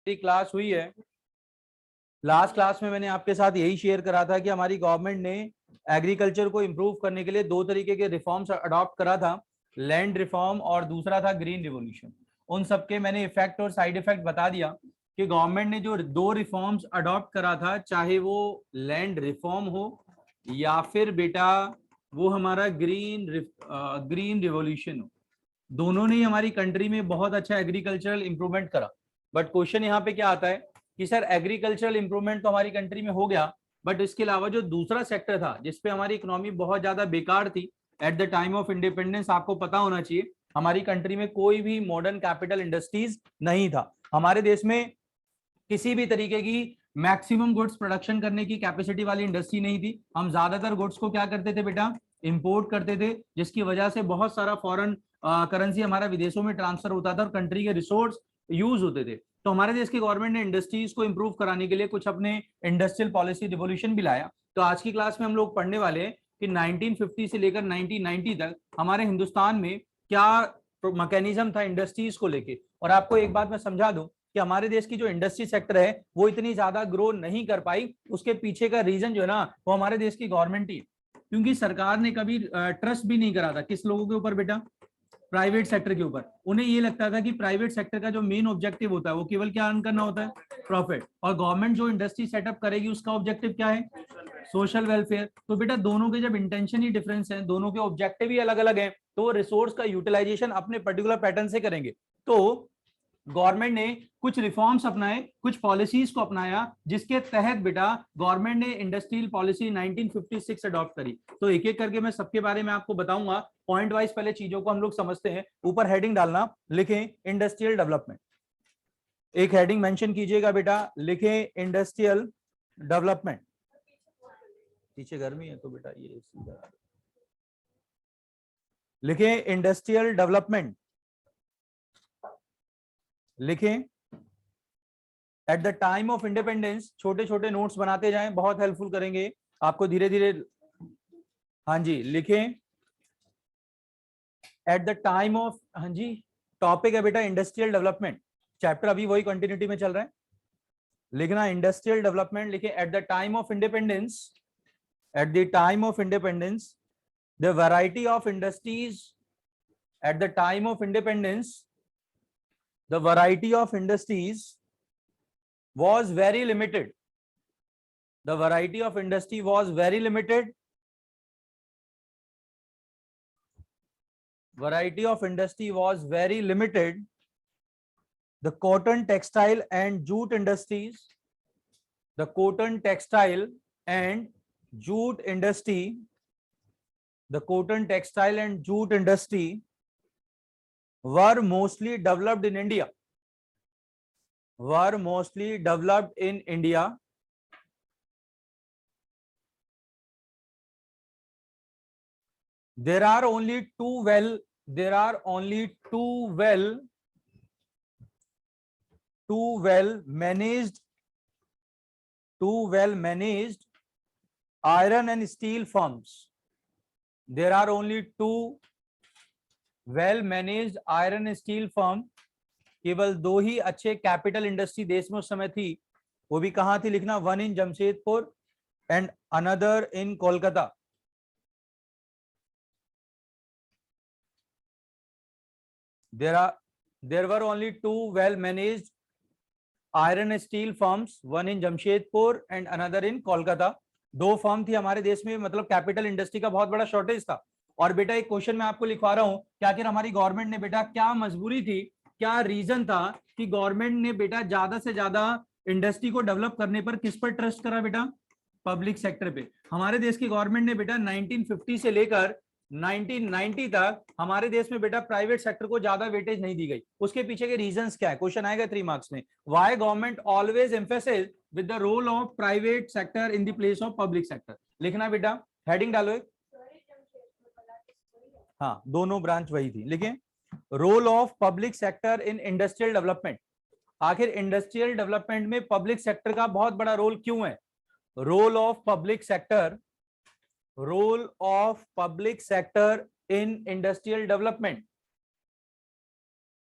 Class हुई है। Last class में मैंने आपके साथ यही शेयर करा था कि हमारी गवर्नमेंट ने एग्रीकल्चर को इम्प्रूव करने के लिए दो तरीके के रिफॉर्म्स अडॉप्ट करा था, लैंड रिफॉर्म और दूसरा था ग्रीन रिवोल्यूशन। उन सबके मैंने इफेक्ट और साइड इफेक्ट बता दिया कि गवर्नमेंट ने जो दो रिफॉर्म्स अडॉप्ट करा था, चाहे वो लैंड रिफॉर्म हो या फिर बेटा वो हमारा ग्रीन रिवोल्यूशन हो, दोनों ने हमारी कंट्री में बहुत अच्छा एग्रीकल्चरल इंप्रूवमेंट करा। बट क्वेश्चन यहाँ पे क्या आता है कि सर एग्रीकल्चरल इंप्रूवमेंट तो हमारी कंट्री में हो गया, बट इसके अलावा जो दूसरा सेक्टर था जिसपे हमारी इकोनॉमी बहुत ज्यादा बेकार थी at the time of independence, आपको पता होना चाहिए हमारी कंट्री में कोई भी मॉडर्न कैपिटल इंडस्ट्रीज नहीं था। हमारे देश में किसी भी तरीके की मैक्सिमम गुड्स प्रोडक्शन करने की कैपेसिटी वाली इंडस्ट्री नहीं थी। हम ज्यादातर गुड्स को क्या करते थे बेटा, इंपोर्ट करते थे, जिसकी वजह से बहुत सारा फॉरेन करेंसी हमारा विदेशों में ट्रांसफर होता था और कंट्री के रिसोर्स यूज होते थे। तो हमारे देश की गवर्नमेंट ने इंडस्ट्रीज को इंप्रूव कराने के लिए कुछ अपने इंडस्ट्रियल पॉलिसी रिवोल्यूशन भी लाया। तो आज की क्लास में हम लोग पढ़ने वाले हैं कि 1950 से लेकर 1990 तक हमारे हिंदुस्तान में क्या मैकेनिज्म था इंडस्ट्रीज को लेके। और आपको एक बात मैं समझा दूं कि हमारे देश की जो इंडस्ट्री सेक्टर है वो इतनी ज्यादा ग्रो नहीं कर पाई, उसके पीछे का रीजन जो है ना वो हमारे देश की गवर्नमेंट ही है। क्योंकि सरकार ने कभी ट्रस्ट भी नहीं करा था किस लोगों के ऊपर बेटा, प्राइवेट सेक्टर के ऊपर। उन्हें ये लगता था कि प्राइवेट सेक्टर का जो मेन ऑब्जेक्टिव होता है वो केवल क्या अर्न करना होता है, प्रॉफिट, और गवर्नमेंट जो इंडस्ट्री सेटअप करेगी उसका ऑब्जेक्टिव क्या है, सोशल वेलफेयर। तो बेटा दोनों के जब इंटेंशन ही डिफरेंस है, दोनों के ऑब्जेक्टिव ही अलग अलग है, तो रिसोर्स का यूटिलाइजेशन अपने पर्टिकुलर पैटर्न से करेंगे। तो गवर्नमेंट ने कुछ रिफॉर्म्स अपनाए, कुछ पॉलिसीज को अपनाया, जिसके तहत बेटा गवर्नमेंट ने इंडस्ट्रियल पॉलिसी 1956 अडॉप्ट करी। तो एक एक करके मैं सबके बारे में आपको बताऊंगा, पॉइंट वाइज पहले चीजों को हम लोग समझते हैं। ऊपर हेडिंग डालना, लिखें इंडस्ट्रियल डेवलपमेंट, एक हेडिंग मेंशन कीजिएगा बेटा, लिखें इंडस्ट्रियल डेवलपमेंट। पीछे गर्मी है तो बेटा ये सीधा लिखें इंडस्ट्रियल डेवलपमेंट, लिखें at the time of independence. छोटे छोटे नोट्स बनाते जाएं, बहुत हेल्पफुल करेंगे आपको धीरे धीरे। हाँ जी लिखें एट द टाइम ऑफ, हाँ जी टॉपिक है बेटा इंडस्ट्रियल डेवलपमेंट, चैप्टर अभी वही कंटिन्यूटी में चल रहा है। लिखना इंडस्ट्रियल डेवलपमेंट, लिखे at the time of independence, at the time of independence the variety of industries, at the time of independence the variety of industries was very limited. The variety of industry was very limited. Variety of industry was very limited. The cotton, textile and jute industries, the cotton, textile and jute industry, the cotton, textile and jute industry were mostly developed in India. Were mostly developed in India. There are only two well managed iron and steel firms. There are only two well managed iron and steel firm. केवल दो ही अच्छे capital industry देश में उस समय थी, वो भी कहां थी, लिखना one in Jamshedpur and another in Kolkata. there were only two well managed iron and steel firms, one in Jamshedpur and another in Kolkata. दो फर्म थी हमारे देश में, मतलब कैपिटल इंडस्ट्री का बहुत बड़ा शॉर्टेज था। और बेटा एक क्वेश्चन मैं आपको लिखवा रहा हूं कि आखिर हमारी गवर्नमेंट ने बेटा क्या मजबूरी थी, क्या रीजन था कि गवर्नमेंट ने बेटा ज्यादा से ज्यादा इंडस्ट्री को डेवलप करने पर किस पर ट्रस्ट करा बेटा, पब्लिक सेक्टर पे। हमारे देश की गवर्नमेंट ने बेटा 1950 से लेकर 1990 तक हमारे देश में बेटा प्राइवेट सेक्टर को ज्यादा वेटेज नहीं दी गई। उसके पीछे के रीजंस क्या है, क्वेश्चन आएगा 3 मार्क्स में। Why government always emphasise with the role of private sector in the place of public sector. लिखना बेटा, हेडिंग डालो एक, हाँ दोनों ब्रांच वही थी। लिखें role of public sector in industrial development. आखिर इंडस्ट्रियल डेवलपमेंट में पब्लिक सेक्टर का बहुत बड़ा रोल क्यों है। Role of public sector in industrial development,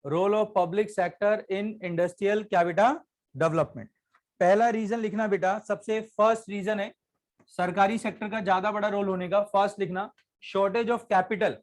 role of public sector in industrial क्या बेटा डेवलपमेंट। पहला रीजन लिखना बेटा, सबसे फर्स्ट रीजन है सरकारी सेक्टर का ज्यादा बड़ा रोल होने का। फर्स्ट लिखना shortage of capital,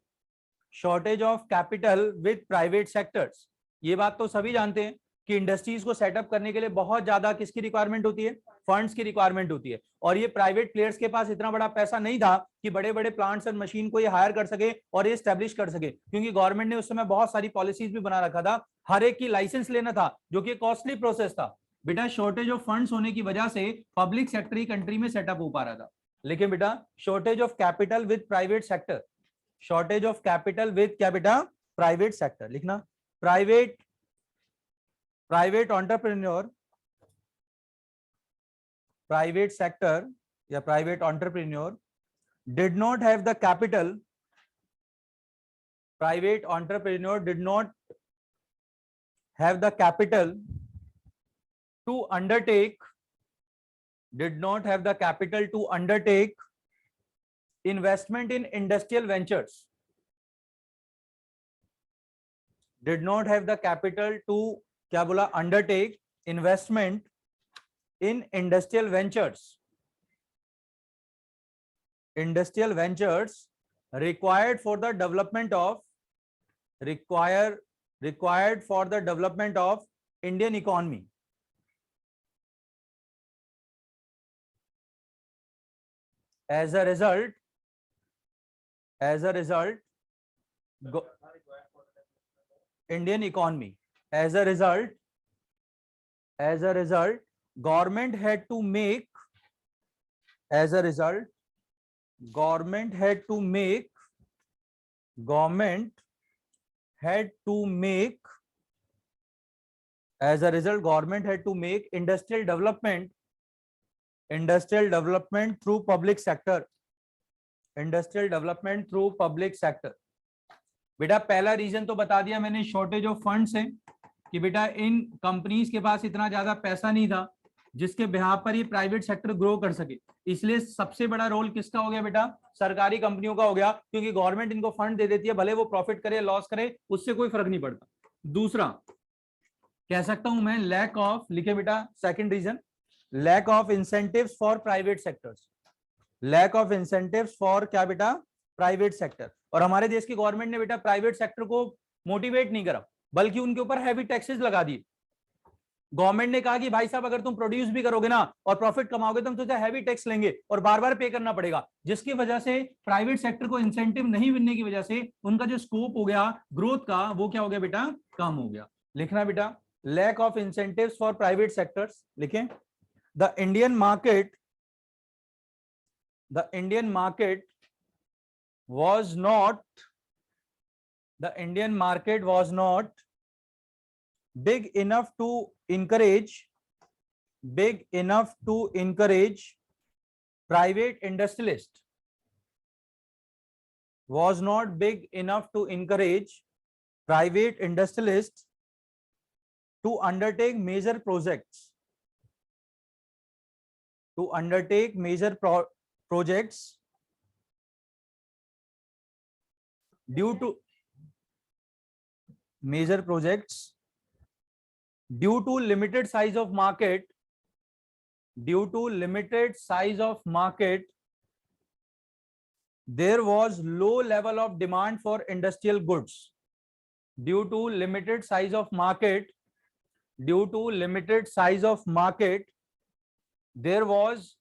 shortage of capital with private sectors. ये बात तो सभी जानते हैं कि इंडस्ट्रीज को सेटअप करने के लिए बहुत ज्यादा किसकी रिक्वायरमेंट होती है, फंड्स की रिक्वायरमेंट होती है। और ये प्राइवेट प्लेयर्स के पास इतना बड़ा पैसा नहीं था कि बड़े बड़े प्लांट्स और मशीन को ये हायर कर सके और ये स्टैब्लिश कर सके, क्योंकि गवर्नमेंट ने उस समय बहुत सारी पॉलिसीज भी बना रखा था, हर एक की लाइसेंस लेना था, जो कि कॉस्टली प्रोसेस था। बेटा शॉर्टेज ऑफ फंड्स होने की वजह से पब्लिक सेक्टर ही कंट्री में सेटअप हो पा रहा था। लेकिन बेटा shortage of capital with private sector, shortage of capital with क्या बेटा, प्राइवेट सेक्टर लिखना। प्राइवेट एंटरप्रेन्योर, प्राइवेट सेक्टर या private entrepreneur did not have the capital, private entrepreneur did not have the capital to undertake, did not have the capital to undertake investment in industrial ventures, did not have the capital to क्या बोला, undertake investment in industrial ventures, industrial ventures required for the development of, required for the development of Indian economy. As a result, Indian economy, as a result, government had to make, as a result, government had to make industrial development through public sector, industrial development through public sector। बेटा पहला reason तो बता दिया मैंने, shortage of funds है, कि बेटा इन companies के पास इतना ज्यादा पैसा नहीं था जिसके बिहाफ पर ये प्राइवेट सेक्टर ग्रो कर सके। इसलिए सबसे बड़ा रोल किसका हो गया बेटा, सरकारी कंपनियों का हो गया, क्योंकि गवर्नमेंट इनको फंड दे देती है, भले वो प्रॉफिट करे लॉस करे उससे कोई फर्क नहीं पड़ता। दूसरा कह सकता हूं मैं लैक ऑफ, लिखे बेटा second reason, lack of incentives for private sectors, lack of incentives for क्या बेटा, प्राइवेट सेक्टर। और हमारे देश की गवर्नमेंट ने बेटा प्राइवेट सेक्टर को मोटिवेट नहीं करा, बल्कि उनके ऊपर हैवी टैक्सेस लगा दिए। गवर्नमेंट ने कहा कि भाई साहब अगर तुम प्रोड्यूस भी करोगे ना और प्रॉफिट कमाओगे तो हम तुझे हैवी टैक्स लेंगे और बार बार पे करना पड़ेगा, जिसकी वजह से प्राइवेट सेक्टर को इंसेंटिव नहीं मिलने की वजह से उनका जो स्कोप हो गया ग्रोथ का, वो क्या हो गया बेटा, कम हो गया। लिखना बेटा lack of incentives for private sectors, लिखें। The Indian market was not big enough to encourage private industrialists, was not big enough to encourage private industrialists to undertake major projects, projects due to limited size of market, there was low level of demand for industrial goods. Due to limited size of market, there was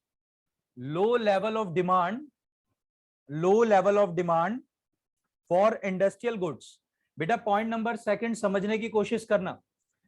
low level of demand for industrial goods। बेटा point number second समझने की कोशिश करना।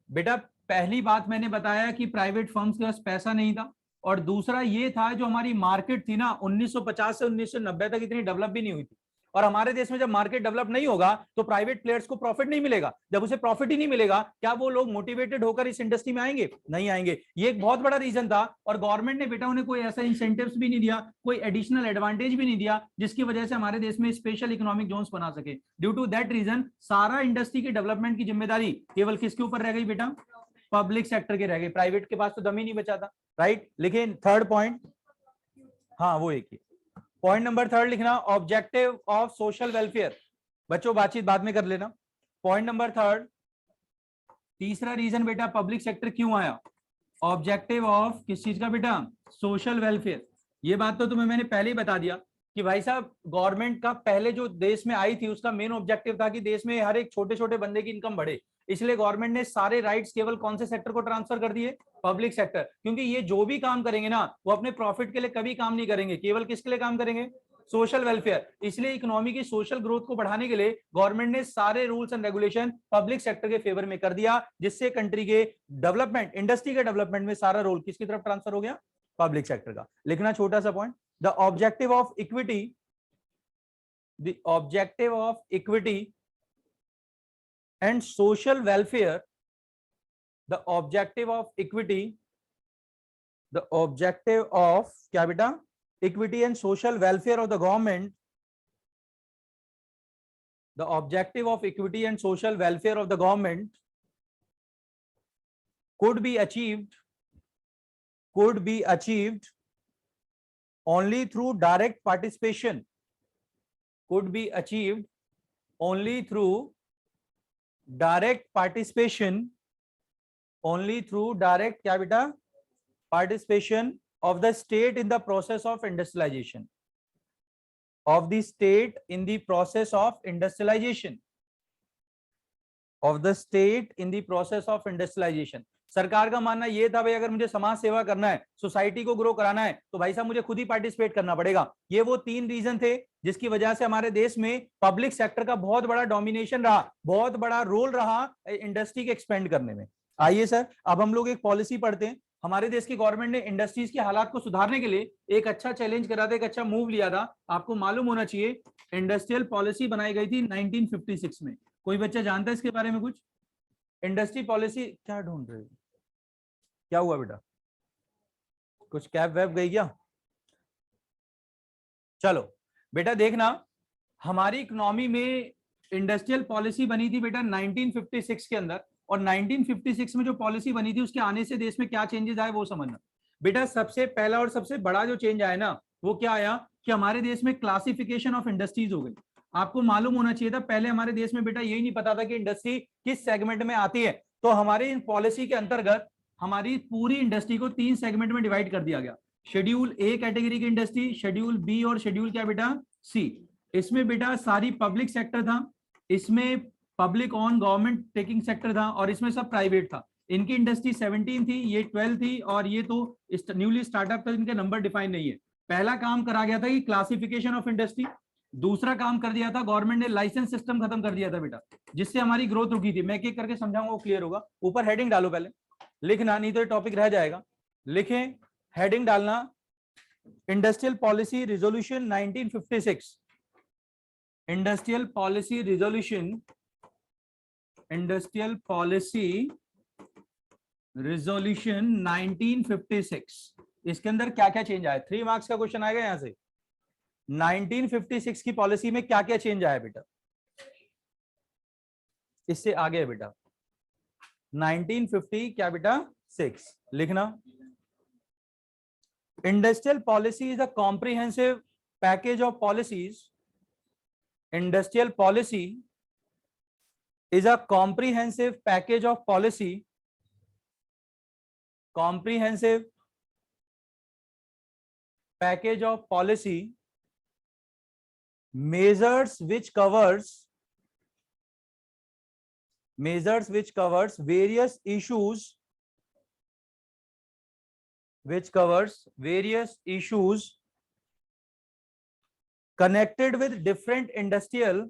बेटा पहली बात मैंने बताया कि प्राइवेट फर्म्स के पास पैसा नहीं था, और दूसरा ये था जो हमारी मार्केट थी ना 1950 से 1990 तक इतनी डेवलप भी नहीं हुई थी। और हमारे देश में जब मार्केट डेवलप नहीं होगा तो प्राइवेट प्लेयर्स को प्रॉफिट नहीं मिलेगा। जब उसे प्रॉफिट ही नहीं मिलेगा, क्या वो लोग मोटिवेटेड होकर इस इंडस्ट्री में आएंगे? नहीं आएंगे। ये एक बहुत बड़ा रीजन था। और गवर्नमेंट ने बेटा उन्हें कोई ऐसा इंसेंटिव्स भी नहीं दिया, कोई एडिशनल एडवांटेज भी नहीं दिया जिसकी वजह से हमारे देश में स्पेशल इकोनॉमिक जोन्स बना सके। ड्यू टू दैट रीजन सारा इंडस्ट्री की डेवलपमेंट की जिम्मेदारी केवल किसके ऊपर रह गई बेटा? पब्लिक सेक्टर के रह गई। प्राइवेट के पास तो दम ही नहीं बचा था, राइट। लेकिन थर्ड पॉइंट, हाँ वो एक ही पॉइंट नंबर थर्ड लिखना, ऑब्जेक्टिव ऑफ सोशल वेलफेयर। बच्चों बातचीत बाद में कर लेना। पॉइंट नंबर थर्ड, तीसरा रीजन बेटा पब्लिक सेक्टर क्यों आया? ऑब्जेक्टिव ऑफ किस चीज का बेटा, सोशल वेलफेयर। ये बात तो तुम्हें मैंने पहले ही बता दिया कि भाई साहब गवर्नमेंट का पहले जो देश में आई थी उसका मेन ऑब्जेक्टिव था कि देश में हर एक छोटे छोटे बंदे की इनकम बढ़े, इसलिए गवर्नमेंट ने सारे राइट्स केवल कौन से सेक्टर को ट्रांसफर कर दिए, पब्लिक सेक्टर। क्योंकि ये जो भी काम करेंगे ना वो अपने प्रॉफिट के लिए कभी काम नहीं करेंगे, केवल किसके लिए काम करेंगे, सोशल वेलफेयर। इसलिए इकोनॉमी की सोशल ग्रोथ को बढ़ाने के लिए गवर्नमेंट ने सारे rules and regulation public sector के फेवर में कर दिया, जिससे कंट्री के डेवलपमेंट, इंडस्ट्री के डेवलपमेंट में सारा रोल किसकी तरफ ट्रांसफर हो गया, पब्लिक सेक्टर का। लिखना छोटा सा point, the objective of equity, the objective of equity and social welfare, the objective of equity, the objective of क्या बेटा, equity and social welfare of the government, the objective of equity and social welfare of the government could be achieved only through direct participation, could be achieved only through direct participation, only through direct क्या बेटा, participation of the state in the process of industrialization, of the state in the process of industrialization, of the state in the process of industrialization। सरकार का मानना ये था भाई अगर मुझे समाज सेवा करना है, सोसाइटी को ग्रो कराना है, तो भाई साहब मुझे खुद ही पार्टिसिपेट करना पड़ेगा। ये वो तीन रीजन थे जिसकी वजह से हमारे देश में पब्लिक सेक्टर का बहुत बड़ा डोमिनेशन रहा, बहुत बड़ा रोल रहा इंडस्ट्री के एक्सपेंड करने में। आइए सर अब हम लोग एक पॉलिसी पढ़ते हैं। हमारे देश की गवर्नमेंट ने इंडस्ट्रीज के हालात को सुधारने के लिए एक अच्छा चैलेंज करा था, एक अच्छा मूव लिया था। आपको मालूम होना चाहिए इंडस्ट्रियल पॉलिसी बनाई गई थी 1956 में। कोई बच्चा जानता है इसके बारे में कुछ, इंडस्ट्री पॉलिसी? क्या ढूंढ रहे हो, क्या हुआ बेटा, कुछ कैब वैब गई क्या? चलो बेटा देखना, हमारी इकोनॉमी में इंडस्ट्रियल पॉलिसी बनी थी बेटा 1956 के अंदर, और 1956 में जो पॉलिसी बनी थी उसके आने से देश में क्या चेंजेस आए वो समझना बेटा। सबसे पहला और सबसे बड़ा जो चेंज आया ना वो क्या आया कि हमारे देश में क्लासिफिकेशन ऑफ इंडस्ट्रीज हो गई। आपको मालूम होना चाहिए था पहले हमारे देश में बेटा यही नहीं पता था कि इंडस्ट्री किस सेगमेंट में आती है। तो हमारी इन पॉलिसी के अंतर्गत हमारी पूरी इंडस्ट्री को 3 सेगमेंट में डिवाइड कर दिया गया। शेड्यूल ए कैटेगरी की इंडस्ट्री, शेड्यूल बी और शेड्यूल क्या बेटा, सी। इसमें बेटा सारी पब्लिक सेक्टर था, इसमें public on government taking sector था, और इसमें सब प्राइवेट था। इनकी इंडस्ट्री 17 थी, ये 12 थी, और ये तो न्यूली स्टार्टअप था, इनके नंबर डिफाइन नहीं है। पहला काम करा गया था कि क्लासिफिकेशन ऑफ इंडस्ट्री। दूसरा काम कर दिया था गवर्नमेंट ने लाइसेंस सिस्टम खत्म कर दिया था बेटा, जिससे हमारी ग्रोथ रुकी थी। मैं एक एक करके समझाऊंगा वो क्लियर होगा। ऊपर हेडिंग डालो पहले, लिखना नहीं तो टॉपिक रह जाएगा। लिखें, हेडिंग डालना industrial policy resolution 1956, industrial policy resolution, industrial policy resolution 1956। इसके अंदर क्या क्या चेंज आया, 3 मार्क्स का क्वेश्चन आएगा यहां से। 1956 की पॉलिसी में क्या क्या चेंज आया बेटा, इससे आगे है बेटा 1950 क्या बेटा 6। लिखना, industrial policy is a comprehensive package of policies, industrial policy is a comprehensive package of policy, comprehensive package of policy, measures which covers various issues, connected with different industrial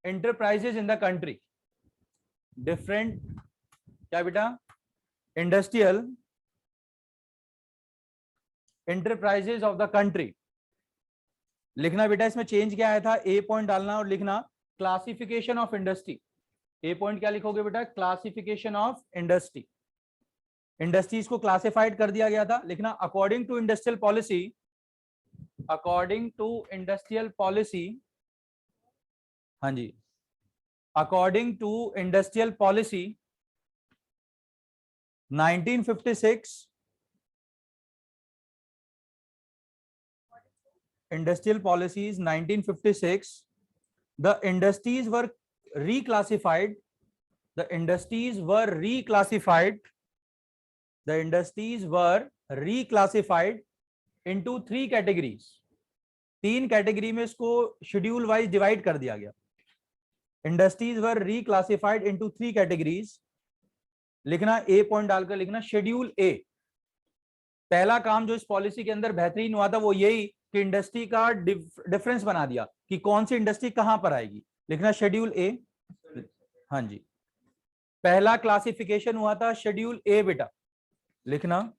enterprises in the country, different क्या बेटा, industrial enterprises of the country। लिखना बेटा इसमें change क्या आया था, ए point डालना और लिखना classification of industry. A point क्या लिखोगे बेटा, क्लासिफिकेशन ऑफ इंडस्ट्री। इंडस्ट्रीज को क्लासिफाइड कर दिया गया था। लिखना according to industrial policy, according to industrial policy, हाँ जी, according to industrial policy 1956, industrial policies 1956, the industries were reclassified, the industries were reclassified, the industries were reclassified into 3 categories. 3 category में इसको शेड्यूल वाइज डिवाइड कर दिया गया. Industries वर reclassified into 3 categories. लिखना ए point डालकर लिखना शेड्यूल ए. पहला काम जो इस पॉलिसी के अंदर बेहतरीन हुआ था वो यही कि इंडस्ट्री का डिफरेंस बना दिया कि कौन सी इंडस्ट्री कहां पर आएगी. लिखना शेड्यूल ए. हाँ जी, पहला क्लासिफिकेशन हुआ था शेड्यूल ए बेटा. लिखना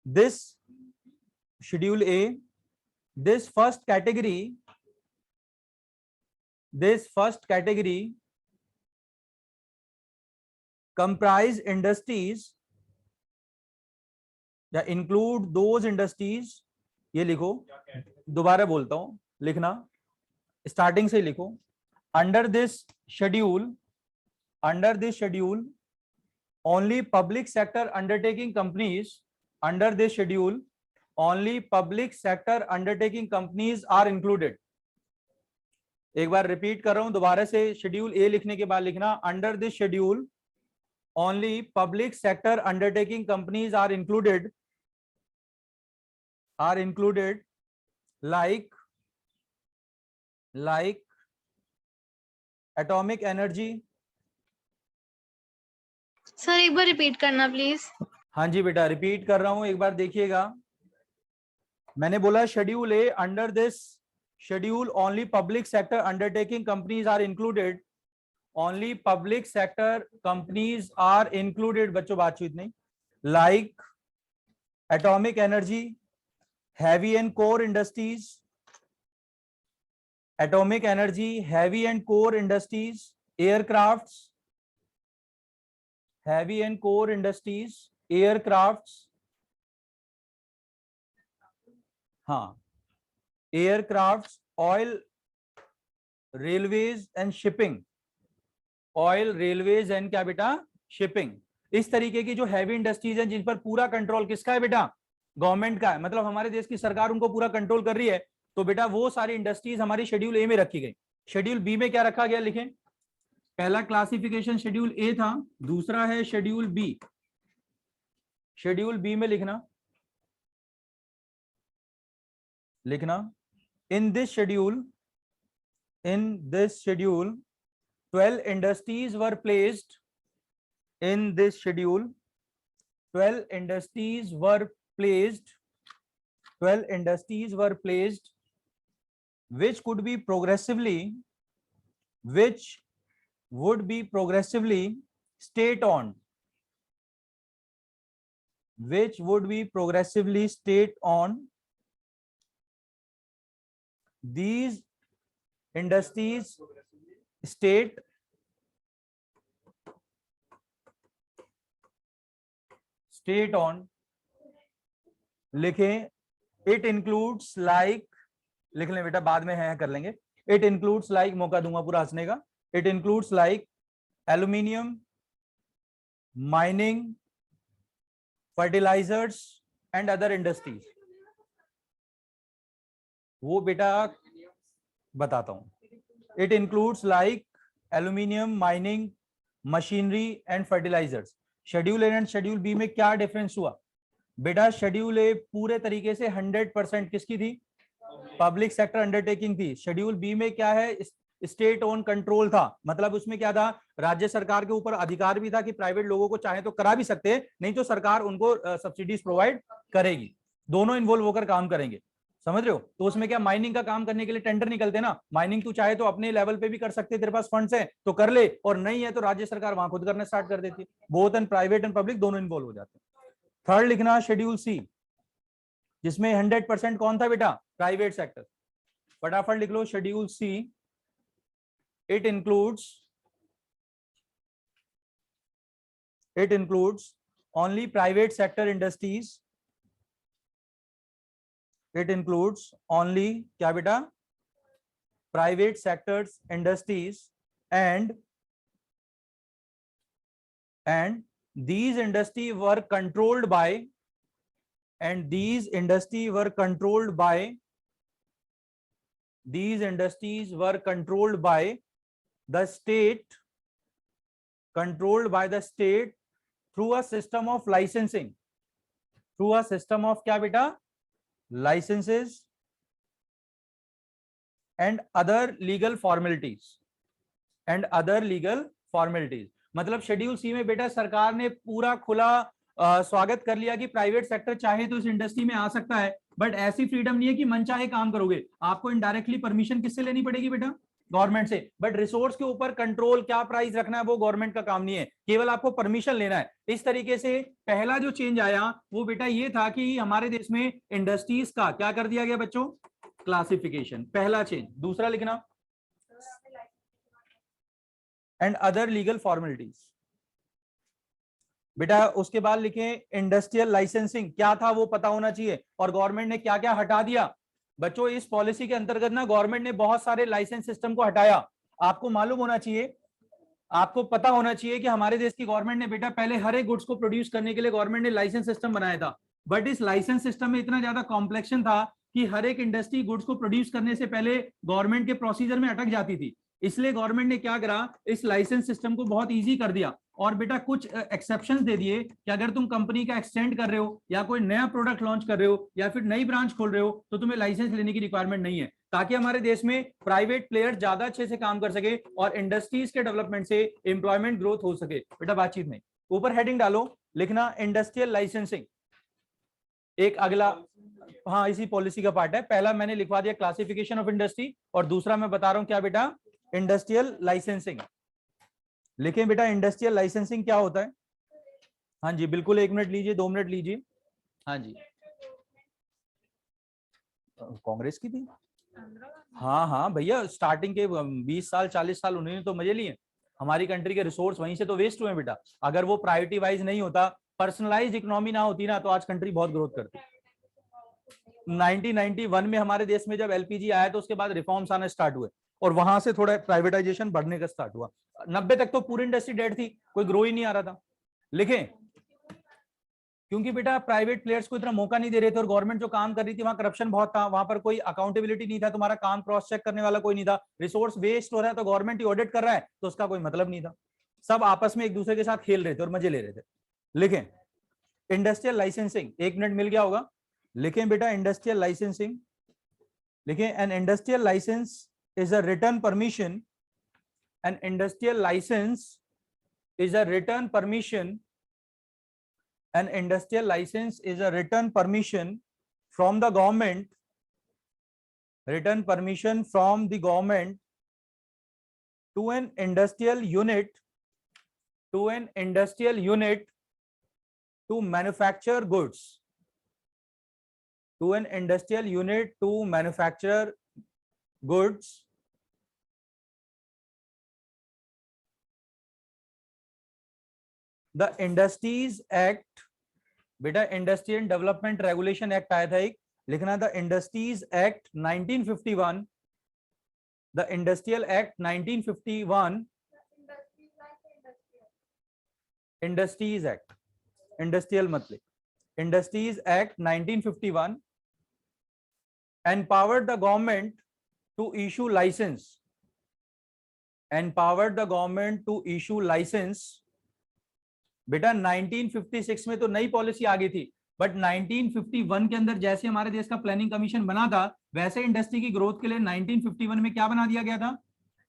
this schedule A, this first category comprise industries या include those industries. ये लिखो, दोबारा बोलता हूं, लिखना स्टार्टिंग से लिखो. under this schedule only public sector undertaking companies, under this schedule only public sector undertaking companies are included. एक बार रिपीट कर रहा हूं दोबारा से. शेड्यूल ए लिखने के बाद लिखना under this schedule only public sector undertaking companies are included like atomic energy. Sir एक बार रिपीट करना प्लीज. हाँ जी बेटा, रिपीट कर रहा हूं, एक बार देखिएगा. मैंने बोला schedule A, under this schedule only public sector undertaking companies are included. Only public sector companies are included. बच्चों बातचीत नहीं. Like atomic energy, heavy and core industries, atomic energy, heavy and core industries, aircrafts, heavy and core industries, aircrafts. हाँ, aircrafts, oil, railways and shipping. Oil, railways and क्या बेटा, shipping. इस तरीके की जो हैवी इंडस्ट्रीज हैं जिन पर पूरा कंट्रोल किसका है बेटा, गवर्नमेंट का है. मतलब हमारे देश की सरकार उनको पूरा कंट्रोल कर रही है. तो बेटा वो सारी इंडस्ट्रीज हमारी शेड्यूल ए में रखी गई. शेड्यूल बी में क्या रखा गया, लिखें. पहला क्लासिफिकेशन शेड्यूल ए था, दूसरा है शेड्यूल बी. शेड्यूल बी में लिखना in this schedule 12 industries were placed. In this schedule 12 industries were placed which would be progressively state owned. These industries state on. लिखें. It includes like, लिख लें बेटा, बाद में है कर लेंगे. It includes like, मौका दूंगा पूरा हंसने का. It includes like aluminium, mining, fertilizers and other industries. वो बेटा बताता हूं. It includes like aluminium, mining, machinery and fertilizers. Schedule A and schedule B में क्या डिफरेंस हुआ बेटा? शेड्यूल ए पूरे तरीके से 100% किसकी थी? पब्लिक सेक्टर अंडरटेकिंग थी. शेड्यूल बी में क्या है? स्टेट ओन कंट्रोल था. मतलब उसमें क्या था? राज्य सरकार के ऊपर अधिकार भी था कि प्राइवेट लोगों को चाहे तो करा भी सकते हैं, नहीं तो सरकार उनको सब्सिडीज प्रोवाइड करेगी. दोनों इन्वॉल्व होकर काम करेंगे. समझ रहे हो? तो उसमें क्या, माइनिंग का काम करने के लिए टेंडर निकलते ना. माइनिंग तू चाहे तो अपने लेवल पे भी कर सकते, तेरे पास फंड्स है तो कर ले, और नहीं है तो राज्य सरकार वहां खुद करना स्टार्ट कर देती है. Both and private and public दोनों इन्वॉल्व हो जाते हैं. थर्ड लिखना शेड्यूल सी, जिसमें 100% कौन था बेटा? Private sector. फटाफट लिख लो schedule C. It includes only private sector industries. It includes only क्या बेटा? Private sectors industries and these industries were controlled by the state controlled by the state through a system of licensing, through a system of क्या बेटा, licences and other legal formalities, and other legal formalities. मतलब schedule C में बेटा सरकार ने पूरा खुला स्वागत कर लिया कि प्राइवेट सेक्टर चाहे तो इस इंडस्ट्री में आ सकता है, बट ऐसी फ्रीडम नहीं है कि मन चाहे काम करोगे, आपको इनडायरेक्टली परमिशन किससे लेनी पड़ेगी बेटा, गवर्नमेंट से। बट रिसोर्स के ऊपर कंट्रोल, क्या प्राइस रखना है वो गवर्नमेंट का काम नहीं है, केवल आपको परमिशन लेना है। इस तरीके से पहला जो चेंज आया वो बेटा ये था कि हमारे देश में इंडस्ट्रीज का क्या कर दिया गया बच्चों, क्लासिफिकेशन, पहला चेंज। दूसरा लिखना, एंड अदर लीगल फॉर्मेलिटीज। बेटा उसके बाद लिखें इंडस्ट्रियल लाइसेंसिंग, क्या था वो पता होना चाहिए, और गवर्नमेंट ने क्या क्या हटा दिया। बच्चों इस पॉलिसी के अंतर्गत ना गवर्नमेंट ने बहुत सारे लाइसेंस सिस्टम को हटाया। आपको मालूम होना चाहिए, आपको पता होना चाहिए कि हमारे देश की गवर्नमेंट ने बेटा पहले हर एक गुड्स को प्रोड्यूस करने के लिए गवर्नमेंट ने लाइसेंस सिस्टम बनाया था, बट इस लाइसेंस सिस्टम में इतना ज्यादा कॉम्प्लेक्शन था कि हर एक इंडस्ट्री गुड्स को प्रोड्यूस करने से पहले गवर्नमेंट के प्रोसीजर में अटक जाती थी। इसलिए गवर्नमेंट ने क्या करा, इस लाइसेंस सिस्टम को बहुत इजी कर दिया, और बेटा कुछ एक्सेप्शंस दे दिए कि अगर तुम कंपनी का एक्सटेंड कर रहे हो या कोई नया प्रोडक्ट लॉन्च कर रहे हो या फिर नई ब्रांच खोल रहे हो तो तुम्हें लाइसेंस लेने की रिक्वायरमेंट नहीं है, ताकि हमारे देश में प्राइवेट प्लेयर्स ज्यादा अच्छे से काम कर सके और इंडस्ट्रीज के डेवलपमेंट से एम्प्लॉयमेंट ग्रोथ हो सके। बेटा बातचीत नहीं, ऊपर हेडिंग डालो, लिखना इंडस्ट्रियल लाइसेंसिंग। एक अगला, हाँ इसी पॉलिसी का पार्ट है। पहला मैंने लिखवा दिया क्लासिफिकेशन ऑफ इंडस्ट्री, और दूसरा मैं बता रहा हूं क्या बेटा, इंडस्ट्रियल लाइसेंसिंग। लिखें बेटा इंडस्ट्रियल लाइसेंसिंग क्या होता है। हाँ जी बिल्कुल, 1 मिनट लीजिए, 2 मिनट लीजिए। हाँ जी, कांग्रेस की थी, हाँ हाँ भैया, स्टार्टिंग के 20 साल 40 साल उन्होंने तो मजे लिए। हमारी कंट्री के रिसोर्स वहीं से तो वेस्ट हुए बेटा। अगर वो प्रायोरिटी वाइज नहीं होता, पर्सनलाइज्ड इकोनॉमी ना होती ना, तो आज कंट्री बहुत ग्रोथ करती। 1991 में हमारे देश में जब एलपीजी आया तो उसके बाद रिफॉर्म्स आना स्टार्ट हुए, और वहां से थोड़ा प्राइवेटाइजेशन बढ़ने का स्टार्ट हुआ। 90 तक तो पूरी इंडस्ट्री डेड थी, कोई ग्रो ही नहीं आ रहा था। लिखें, क्योंकि बेटा प्राइवेट प्लेयर्स को इतना मौका नहीं दे रहे थे, और गवर्नमेंट जो काम कर रही थी वहां करप्शन बहुत था, वहां पर कोई अकाउंटेबिलिटी नहीं था, तुम्हारा काम क्रॉस चेक करने वाला कोई नहीं था, रिसोर्स वेस्ट हो रहा है तो गवर्नमेंट ही ऑडिट कर रहा है तो उसका कोई मतलब नहीं था। सब आपस में एक दूसरे के साथ खेल रहे थे और मजे ले रहे थे। लिखें इंडस्ट्रियल लाइसेंसिंग, 1 मिनट मिल गया होगा। लिखें बेटा इंडस्ट्रियल लाइसेंसिंग, लिखें an industrial licence is a written permission, an industrial licence is a written permission. An industrial license is a written permission from the government, written permission from the government to an industrial unit, to an industrial unit to manufacture goods, to an industrial unit to manufacture goods the industries act. बेटा industrial development regulation act आया था एक, लिखना the industries act 1951, the industrial act 1951, industries act, industrial मतलब industries act 1951 empowered the government to issue license, empowered the government to issue license। बेटा 1956 में तो नई पॉलिसी आ गई थी, बट 1951 के अंदर जैसे हमारे देश का प्लानिंग कमीशन बना था, वैसे इंडस्ट्री की ग्रोथ के लिए 1951 में क्या बना दिया गया था,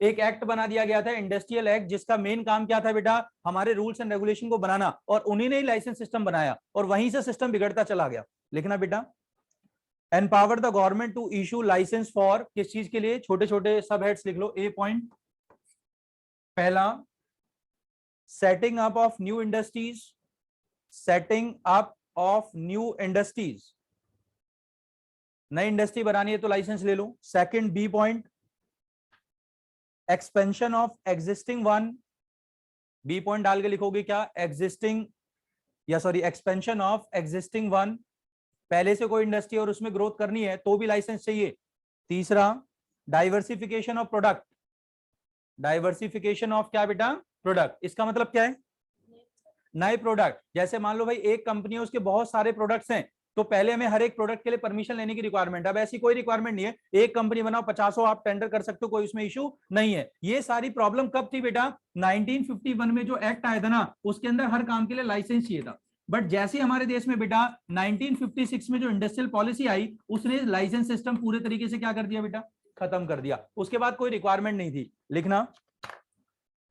एक एक्ट बना दिया गया था, इंडस्ट्रियल एक्ट, जिसका मेन काम क्या था बेटा, हमारे रूल्स एंड रेगुलेशन को बनाना, और उन्हीं ने ही लाइसेंस सिस्टम बनाया, और वहीं से सिस्टम बिगड़ता चला गया। लिखना बेटा empower the government to issue licence for, किस चीज के लिए, छोटे छोटे सब हेड्स लिख लो। ए पॉइंट, पहला setting up of new industries, setting up of new industries, नई इंडस्ट्री बनानी है तो लाइसेंस ले लो। Second B point, expansion of existing one, B point डाल के लिखोगे क्या, एग्जिस्टिंग या sorry expansion of existing one, पहले से कोई इंडस्ट्री और उसमें ग्रोथ करनी है तो भी लाइसेंस चाहिए। तीसरा diversification of product, diversification of क्या बेटा, प्रोडक्ट। इसका मतलब क्या है, नए प्रोडक्ट, जैसे मान लो भाई एक कंपनी है उसके बहुत सारे प्रोडक्ट्स हैं, तो पहले हमें हर एक प्रोडक्ट के लिए परमिशन लेने की रिक्वायरमेंट है। अब ऐसी कोई रिक्वायरमेंट नहीं है, एक कंपनी बनाओ 50 आप टेंडर कर सकते हो, कोई उसमें इशू नहीं है। ये सारी प्रॉब्लम कब थी बेटा? 1951 में जो एक्ट आया था ना, उसके अंदर हर काम के लिए लाइसेंस चाहिए था। बट जैसे हमारे देश में बेटा 1956 में जो इंडस्ट्रियल पॉलिसी आई, उसने लाइसेंस सिस्टम पूरे तरीके से क्या कर दिया बेटा? खत्म कर दिया। उसके बाद कोई रिक्वायरमेंट नहीं थी। लिखना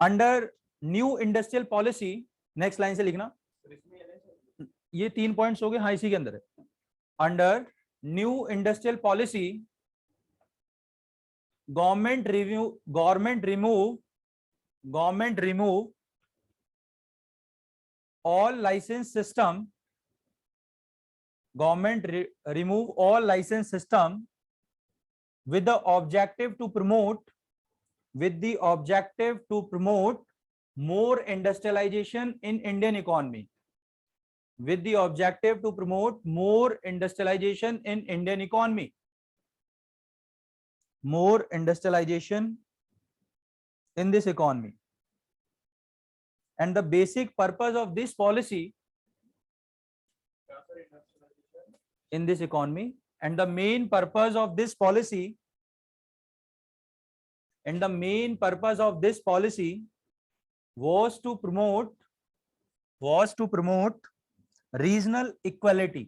under new industrial policy, next line से लिखना, ये 3 पॉइंट्स हो गए, हाँ इसी के अंदर है। Under new industrial policy government remove all license system, government remove all license system with the objective to promote more industrialization in Indian economy, with the objective to promote more industrialization in Indian economy, more industrialization in this economy. And the basic purpose of this policy in this economy, and the main purpose of this policy, was to promote regional equality,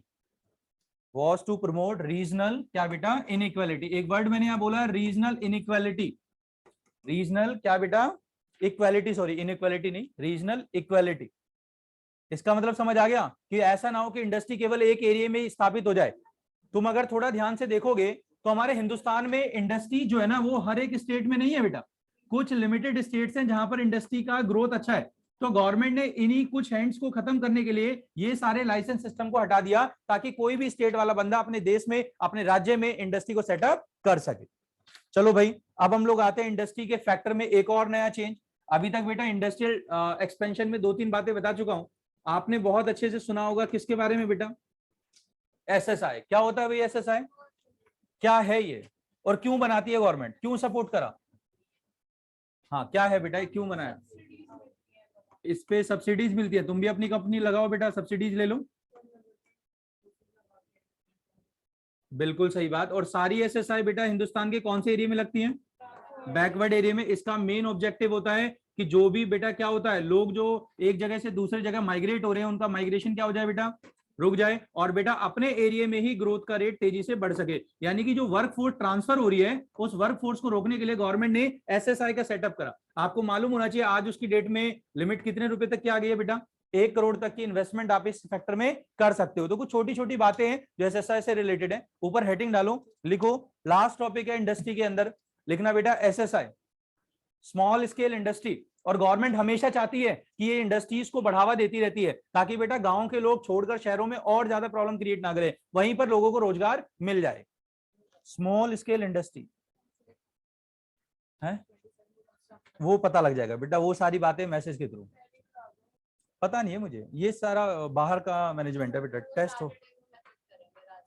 क्या बेटा? inequality. एक word मैंने यहां बोला regional inequality, regional क्या बेटा? Equality, sorry inequality नहीं, regional equality. इसका मतलब समझ आ गया कि ऐसा ना हो कि इंडस्ट्री केवल एक एरिया में ही स्थापित हो जाए। तुम अगर थोड़ा ध्यान से देखोगे तो हमारे हिंदुस्तान में इंडस्ट्री जो है ना, वो हर एक स्टेट में नहीं है बेटा, कुछ लिमिटेड स्टेट्स हैं जहां पर इंडस्ट्री का ग्रोथ अच्छा है। तो गवर्नमेंट ने इन्हीं कुछ हैंड्स को खत्म करने के लिए ये सारे लाइसेंस सिस्टम को हटा दिया, ताकि कोई भी स्टेट वाला बंदा अपने देश में, अपने राज्य में इंडस्ट्री को सेटअप कर सके। चलो भाई, अब हम लोग आते हैं इंडस्ट्री के फैक्टर में एक और नया चेंज। अभी तक बेटा इंडस्ट्रियल एक्सपेंशन में 2-3 बातें बता चुका हूं, आपने बहुत अच्छे से सुना होगा। किसके बारे में बेटा? एसएसआई। क्या होता है भाई एसएसआई? क्या है ये और क्यों बनाती है गवर्नमेंट, क्यों सपोर्ट करा? हाँ क्या है बेटा, क्यों बनाया? इस पे सब्सिडीज मिलती है, तुम भी अपनी कंपनी लगाओ बेटा, सब्सिडीज ले लो। बिल्कुल सही बात। और सारी एसएसआई बेटा हिंदुस्तान के कौन से एरिया में लगती हैं? बैकवर्ड एरिया में। इसका मेन ऑब्जेक्टिव होता है कि जो भी बेटा क्या होता है, लोग जो एक जगह से दूसरी जगह माइग्रेट हो रहे हैं, उनका माइग्रेशन क्या हो जाए बेटा? रुक जाए, और बेटा अपने एरिया में ही ग्रोथ का रेट तेजी से बढ़ सके। यानी कि जो वर्क फोर्स ट्रांसफर हो रही है, उस वर्क फोर्स को रोकने के लिए गवर्नमेंट ने एसएसआई का सेटअप करा। आपको मालूम होना चाहिए आज उसकी डेट में लिमिट कितने रुपए तक की आ गई है बेटा? 1 करोड़ तक की इन्वेस्टमेंट आप इस सेक्टर में कर सकते हो। तो कुछ छोटी छोटी बातें हैं जो एसएसआई से रिलेटेड है। ऊपर हेडिंग डालो, लिखो लास्ट टॉपिक है इंडस्ट्री के अंदर, लिखना बेटा एसएसआई, स्मॉल स्केल इंडस्ट्री। और गवर्नमेंट हमेशा चाहती है कि ये इंडस्ट्रीज को बढ़ावा देती रहती है, ताकि बेटा गांव के लोग छोड़कर शहरों में और ज्यादा प्रॉब्लम क्रिएट ना करें, वहीं पर लोगों को रोजगार मिल जाए। स्मॉल स्केल इंडस्ट्री है, वो पता लग जाएगा बेटा, वो सारी बातें मैसेज के थ्रू। पता नहीं है मुझे, ये सारा बाहर का मैनेजमेंट है बेटा, टेस्ट हो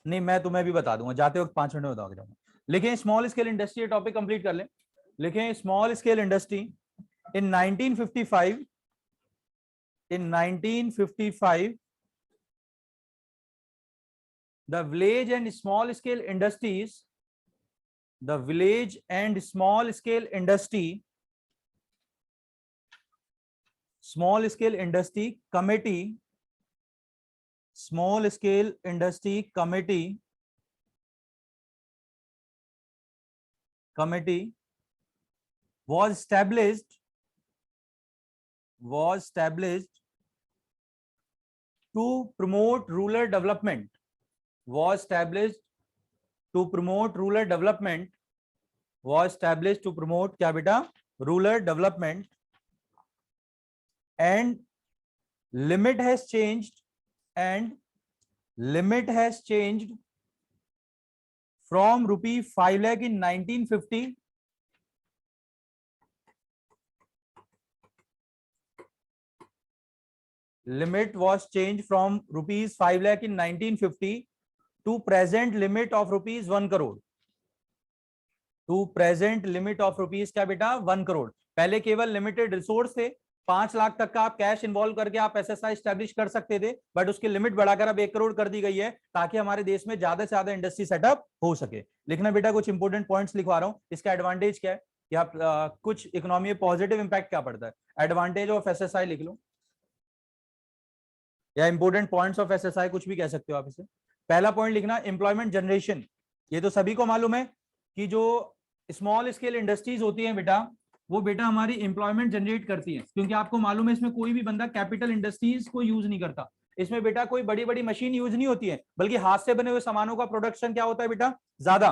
नहीं, मैं तुम्हें भी बता दूंगा, जाते वक्त 5 मिनट में बता दूंगा। लिखें small scale industry, topic complete कर लें। लिखें small scale industry in 1955, the village and small scale industries, the village and small scale industry committee, small scale industry committee was established to promote rural development, was established to promote क्या बेटा? rural development, and limit has changed from rupee 5 lakh in 1950 limit was changed from rupees 5 lakh in 1950 to present limit of rupees 1 crore, to present limit of rupees क्या बेटा? 1 करोड़। पहले केवल limited resource थे, 5 लाख तक का आप कैश इन्वॉल्व करके आप एसएसआई स्टैब्लिश कर सकते थे, बट उसकी लिमिट बढ़ाकर अब 1 करोड़ कर दी गई है ताकि हमारे देश में ज्यादा से ज्यादा इंडस्ट्री सेटअप हो सके। लिखना बेटा, कुछ इंपोर्टेंट पॉइंट्स लिखवा रहा हूं। इसका एडवांटेज क्या है कि आप कुछ इकोनॉमी में पॉजिटिव इंपैक्ट क्या पड़ता है, एडवांटेज ऑफ एसएसआई लिख लो, या इंपोर्टेंट पॉइंट्स ऑफ एसएसआई, कुछ भी कह सकते हो आप इसे। पहला पॉइंट लिखना एम्प्लॉयमेंट जनरेशन। ये तो सभी को मालूम है कि जो स्मॉल स्केल इंडस्ट्रीज होती हैं बेटा, वो बेटा हमारी एम्प्लॉयमेंट जनरेट करती है, क्योंकि आपको मालूम है इसमें कोई भी बंदा कैपिटल इंडस्ट्रीज को यूज नहीं करता। इसमें बेटा कोई बड़ी बड़ी मशीन यूज नहीं होती है, बल्कि हाथ से बने हुए सामानों का प्रोडक्शन क्या होता है बेटा, ज्यादा।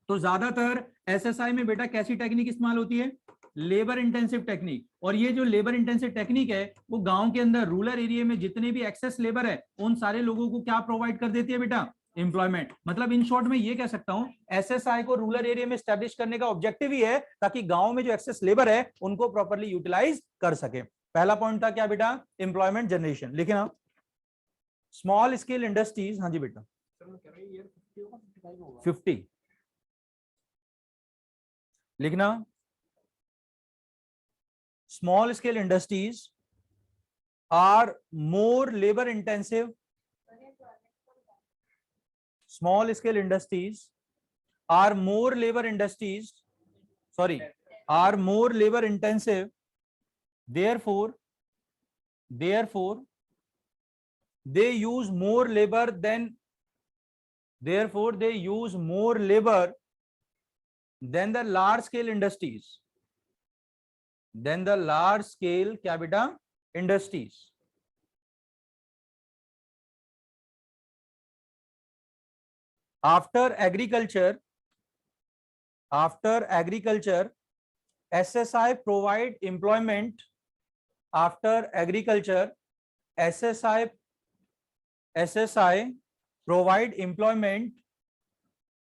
तो ज्यादातर एसएसआई में बेटा कैसी टेक्निक इस्तेमाल होती है, लेबर इंटेंसिव टेक्निक। और ये जो लेबर इंटेंसिव टेक्निक है वो गांव के अंदर रूरल एरिया में जितने भी एक्सेस लेबर है उन सारे लोगों को क्या प्रोवाइड कर देती है बेटा, एम्प्लॉयमेंट। मतलब इन शॉर्ट में ये कह सकता हूं एसएसआई को रूरल एरिया में स्टैब्लिश करने का ऑब्जेक्टिव ही है ताकि गांव में जो एक्सेस लेबर है उनको प्रॉपर्ली यूटिलाइज कर सके। पहला पॉइंट था क्या बेटा, एम्प्लॉयमेंट जनरेशन। लेकिन हाँ, स्मॉल स्केल इंडस्ट्रीज, हाँ जी बेटा 50 लिखना, small scale industries are more labor intensive. Small scale industries are more labor industries, sorry, are more labor intensive. Therefore they use more labor than, therefore they use more labor than the large scale industries, than the large scale क्या बेटा, industries. After agriculture, SSI provide employment. After agriculture, SSI provide employment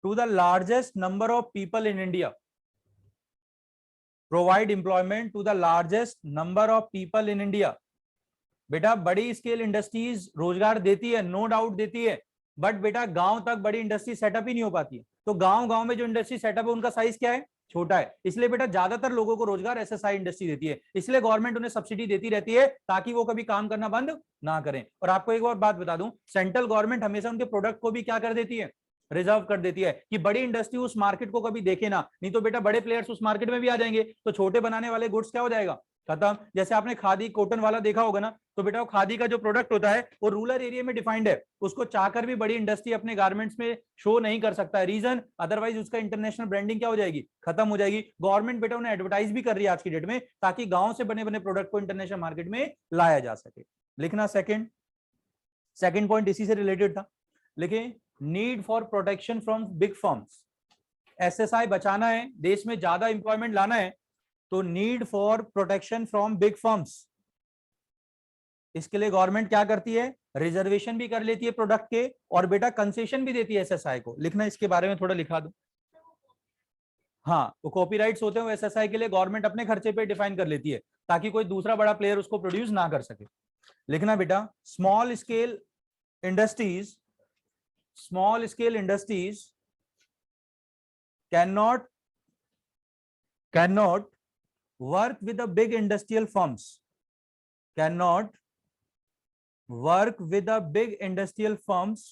to the largest number of people in India. Provide employment to the largest number of people in India. बेटा बड़ी scale industries रोजगार देती है, no doubt देती है, but बेटा गांव तक बड़ी इंडस्ट्री सेटअप ही नहीं हो पाती है। तो गांव में जो इंडस्ट्री सेटअप है उनका साइज क्या है, छोटा है। इसलिए बेटा ज्यादातर लोगों को रोजगार एसएसआई इंडस्ट्री देती है, इसलिए गवर्नमेंट उन्हें सब्सिडी देती रहती है ताकि वो कभी काम करना बंद ना करें। और आपको एक और बात बता दूं, सेंट्रल गवर्नमेंट हमेशा उनके प्रोडक्ट को भी क्या कर देती है, रिजर्व कर देती है कि बड़ी इंडस्ट्री उस मार्केट को कभी देखे ना, नहीं तो बेटा बड़े प्लेयर्स उस मार्केट में भी आ जाएंगे तो छोटे बनाने वाले गुड्स क्या हो जाएगा, खत्म। जैसे आपने खादी कॉटन वाला देखा होगा ना, तो बेटा वो खादी का जो प्रोडक्ट होता है वो रूरल एरिया में डिफाइंड है, उसको चाहकर भी बड़ी इंडस्ट्री अपने गारमेंट्स में शो नहीं कर सकता है, रीजन अदरवाइज उसका इंटरनेशनल ब्रांडिंग क्या हो जाएगी, खत्म हो जाएगी। गवर्नमेंट बेटा उन्हें एडवर्टाइज भी कर रही है आज की डेट में ताकि गांव से बने बने प्रोडक्ट को इंटरनेशनल मार्केट में लाया जा सके। लिखना सेकंड पॉइंट इसी से रिलेटेड था, लिखे need for protection from big firms. SSI बचाना है, देश में ज्यादा इंप्लॉयमेंट लाना है, तो need for protection from big firms. इसके लिए गवर्नमेंट क्या करती है, रिजर्वेशन भी कर लेती है प्रोडक्ट के, और बेटा कंसेशन भी देती है एसएसआई को। लिखना इसके बारे में थोड़ा लिखा दो। हाँ, वो कॉपीराइट्स होते हैं, वो एसएसआई के लिए गवर्नमेंट अपने खर्चे पे डिफाइन कर लेती है ताकि कोई दूसरा बड़ा प्लेयर उसको प्रोड्यूस ना कर सके। लिखना बेटा small scale industries cannot work with the big industrial firms, cannot work with the big industrial firms,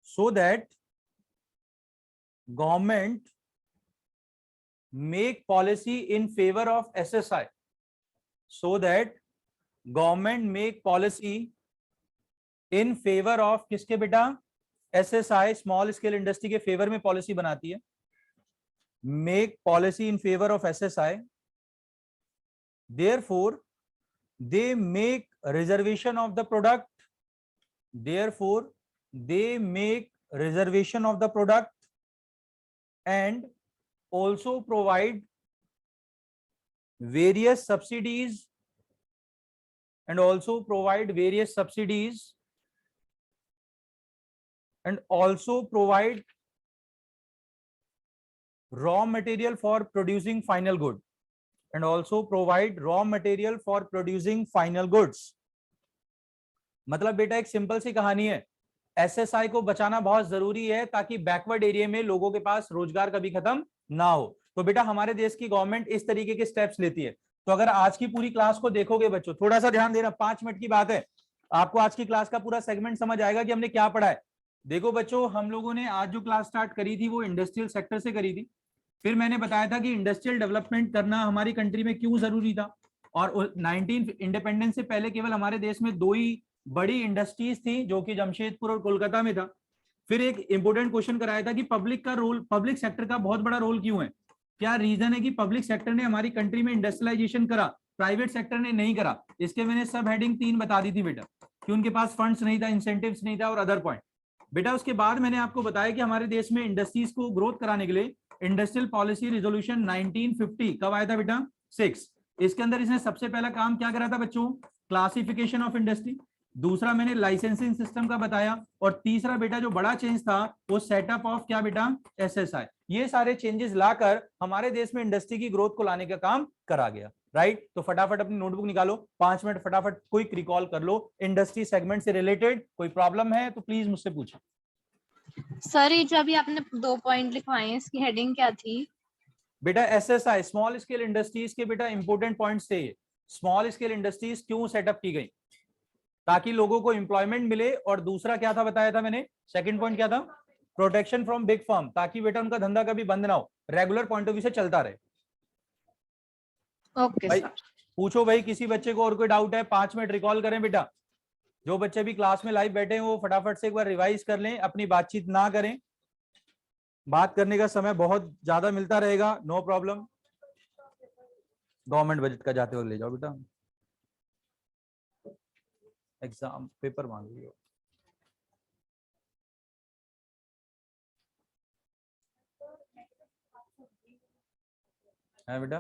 so that government make policy in favor of SSI, so that government make policy in favor of किसके बेटा, SSI, small scale industry के favour में policy बनाती है, make policy in favour of SSI, therefore they make reservation of the product, therefore they make reservation of the product and also provide various subsidies and also provide various subsidies and also provide raw material for producing final good and also provide raw material for producing final goods। मतलब बेटा एक simple सी कहानी है, SSI को बचाना बहुत जरूरी है ताकि बैकवर्ड एरिया में लोगों के पास रोजगार कभी खत्म ना हो। तो बेटा हमारे देश की गवर्नमेंट इस तरीके के स्टेप्स लेती है। तो अगर आज की पूरी क्लास को देखोगे बच्चों, थोड़ा सा ध्यान देना, 5 मिनट की बात है, आपको आज की क्लास का पूरा सेगमेंट समझ आएगा कि हमने क्या पढ़ा है। देखो बच्चों, हम लोगों ने आज जो क्लास स्टार्ट करी थी वो इंडस्ट्रियल सेक्टर से करी थी। फिर मैंने बताया था कि इंडस्ट्रियल डेवलपमेंट करना हमारी कंट्री में क्यों जरूरी था, और 19 इंडिपेंडेंस से पहले केवल हमारे देश में 2 ही बड़ी इंडस्ट्रीज थी, जो कि जमशेदपुर और कोलकाता में था। फिर एक इंपोर्टेंट क्वेश्चन कराया था कि पब्लिक का रोल, पब्लिक सेक्टर का बहुत बड़ा रोल क्यों है, क्या रीजन है कि पब्लिक सेक्टर ने हमारी कंट्री में इंडस्ट्रियलाइजेशन करा, प्राइवेट सेक्टर ने नहीं करा। इसके मैंने सब हेडिंग 3 बता दी थी बेटा, कि उनके पास फंड्स नहीं था, इंसेंटिव्स नहीं था और अदर पॉइंट। बेटा उसके बाद मैंने आपको बताया कि हमारे देश में इंडस्ट्रीज को ग्रोथ कराने के लिए इंडस्ट्रियल पॉलिसी रिजोल्यूशन 1950 कब आया था बेटा, 6। इसके अंदर इसने सबसे पहला काम क्या करा था बच्चों, क्लासिफिकेशन ऑफ इंडस्ट्री। दूसरा मैंने लाइसेंसिंग सिस्टम का बताया, और तीसरा बेटा जो बड़ा चेंज था वो सेटअप ऑफ क्या बेटा, एसएसआई। ये सारे चेंजेस लाकर हमारे देश में इंडस्ट्री की ग्रोथ को लाने का काम करा गया, राइट। तो फटाफट अपनी नोटबुक निकालो, 5 मिनट फटाफट क्विक रिकॉल कर लो। इंडस्ट्री सेगमेंट से रिलेटेड कोई प्रॉब्लम है तो प्लीज मुझसे पूछो। सर ये जो अभी आपने 2 पॉइंट लिखवाए हैं, इसकी हेडिंग क्या थी? बेटा एसएसआई, स्मॉल स्केल इंडस्ट्रीज के बेटा इंपोर्टेंट पॉइंट्स थे। स्मॉल स्केल इंडस्ट्रीज क्यों सेटअप की गई, ताकि लोगों को एम्प्लॉयमेंट मिले, और दूसरा क्या था बताया था मैंने, सेकंड पॉइंट क्या था, प्रोटेक्शन फ्रॉम बिग फर्म, ताकि बेटा उनका धंधा कभी बंद ना हो, रेगुलर पॉइंट ऑफ व्यू से चलता रहे। ओके भाई सर। पूछो भाई, किसी बच्चे को और कोई डाउट है, 5 मिनट रिकॉल करें बेटा। जो बच्चे भी क्लास में लाइव बैठे हैं वो फटाफट से एक बार रिवाइज कर लें, अपनी बातचीत ना करें, बात करने का समय बहुत ज्यादा मिलता रहेगा, नो प्रॉब्लम। गवर्नमेंट बजट का जाते हुए ले जाओ बेटा, एग्जाम पेपर मांग लियो है बेटा।